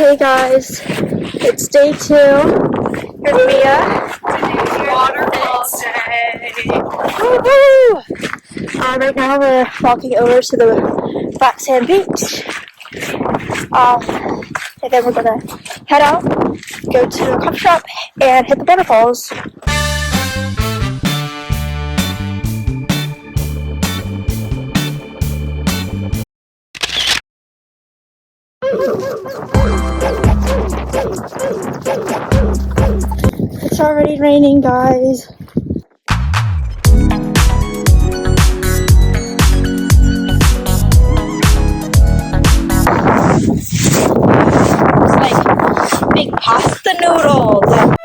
Hey guys, it's day 2. Here's Mia. Waterfall day. Woohoo! Right now we're walking over to the Black Sand Beach. And then we're gonna head out, go to a coffee shop, and hit the waterfalls. It's already raining, guys. It's like big pasta noodles.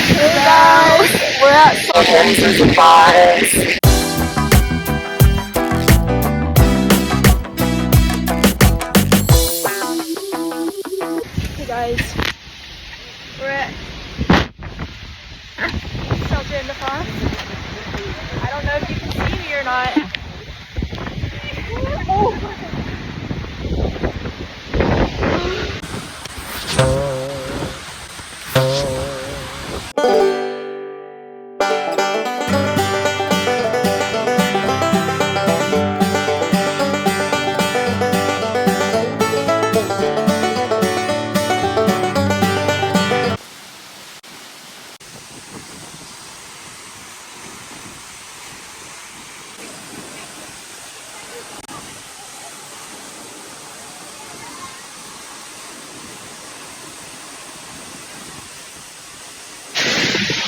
Hey guys, we're at Hey guys, we're at Shelter in the Fox. I don't know if you can see me or not.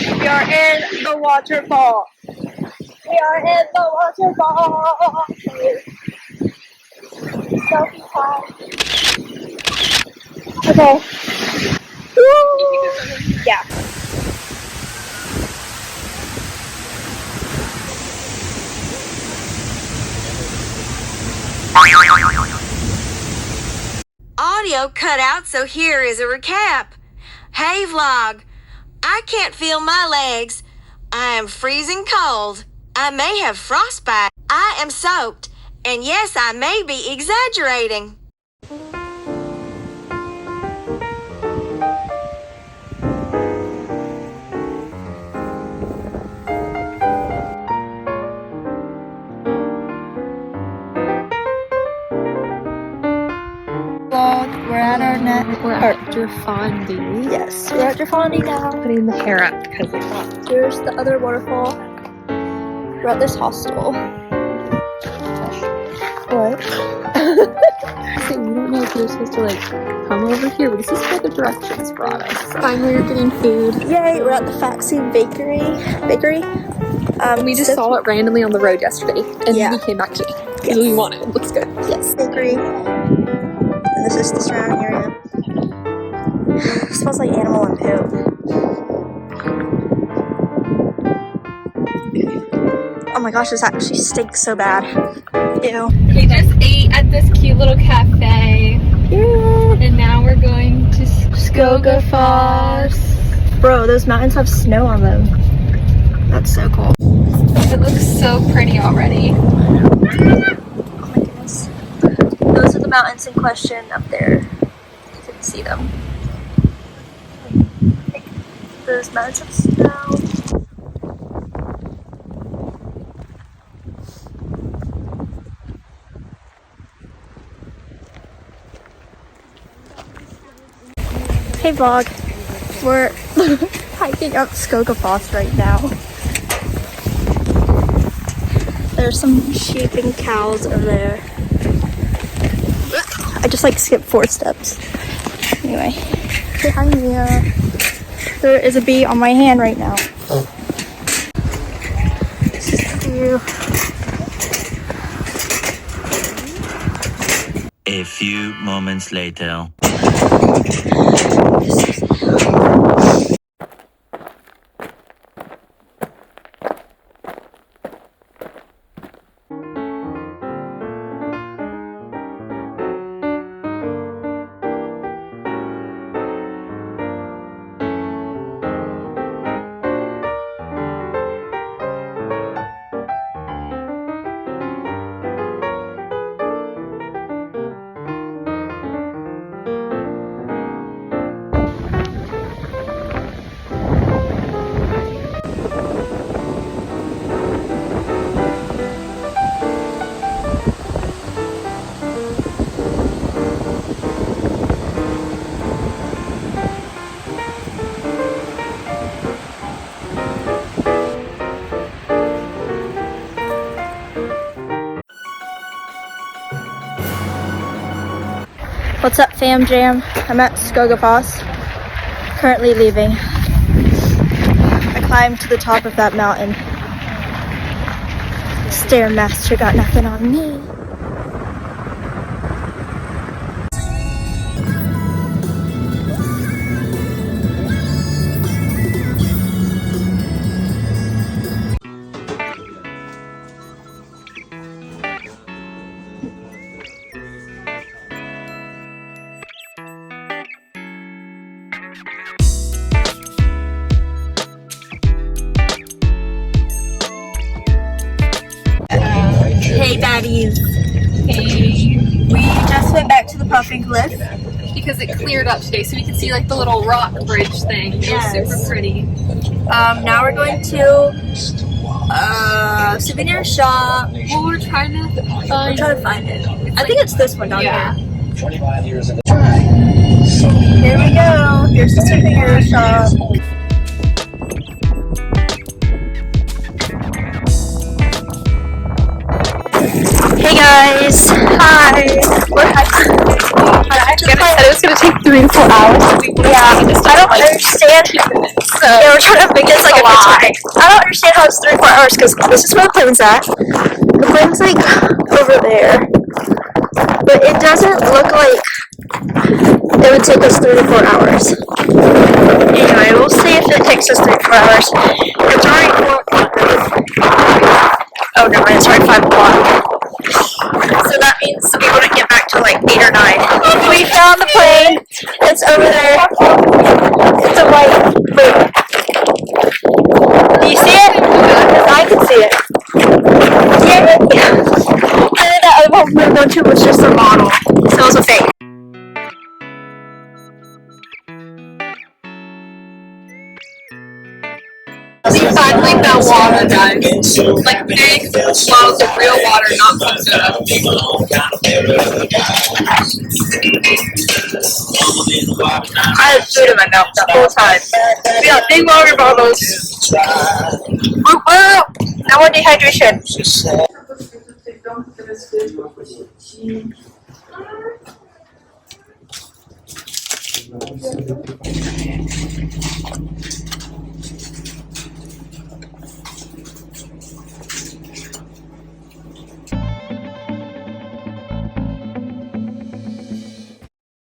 We are in the waterfall. We are in the waterfall. Selfie time. Okay. Woo! Yeah. Audio cut out, so here is a recap. Hey vlog, I can't feel my legs. I am freezing cold. I may have frostbite. I am soaked. And yes, I may be exaggerating. We're at our net. We're at Derfondi. Yes, we're at Derfondi now. Putting the hair up because it's hot. Here's the other waterfall. We're at this hostel. What? So we don't know if you're supposed to like come over here, but this is where the directions brought us. Finally, we're getting food. Yay! We're at the Faxi Bakery. We just saw it randomly on the road yesterday, and Yeah. we came back today because Yes. we wanted it. It looks good. Yes, bakery. And this is the surrounding area. It smells like animal and poop. Oh my gosh, this actually stinks so bad. Ew. We just ate at this cute little cafe, Yeah. and now we're going to Skogafoss. Bro, those mountains have snow on them. That's so cool. It looks so pretty already. Oh my goodness. Those are the mountains in question up there. You can see them. Those mountains have snow. Hey vlog, we're hiking up Skogafoss right now. There's some sheep and cows over there. I just like skipped 4 steps. Anyway, say hi Mia. There is a bee on my hand right now. This is the view. A few moments later. What's up, fam jam? I'm at Skoga Pass, currently leaving. I climbed to the top of that mountain. Stairmaster got nothing on me. Hey baddies. Hey. We just went back to the puffing cliff. Because it cleared up today, so we can see like the little rock bridge thing. It was super pretty. Now we're going to souvenir shop. Well, we're trying to We're find. trying to find it. I think it's this one down Yeah. here. 25 years ago. Here we go. Here's the souvenir shop. Hey guys. Hi. We're hiking. It was gonna take 3 to 4 hours. Yeah, I don't understand. Yeah, we're trying to make this like a lie. I don't understand how it's 3 or 4 hours because this is where the plane's at. The plane's like over there, but it doesn't look like it would take us 3 to 4 hours. Anyway, we'll see if it takes us 3 to 4 hours. It's already 4 o'clock. Oh no, it's already 5 o'clock. So that means we wouldn't get back till like 8 or 9. We found the plane. It's over there. It's a white. Wait. Do you see it? I can see it. Yeah. And then that other one we were going to was just a model. So it was a fake. We finally found water, guys. Like big bottles of real water, not pumped up. I had food in my mouth the whole time. We got big water bottles. I want dehydration.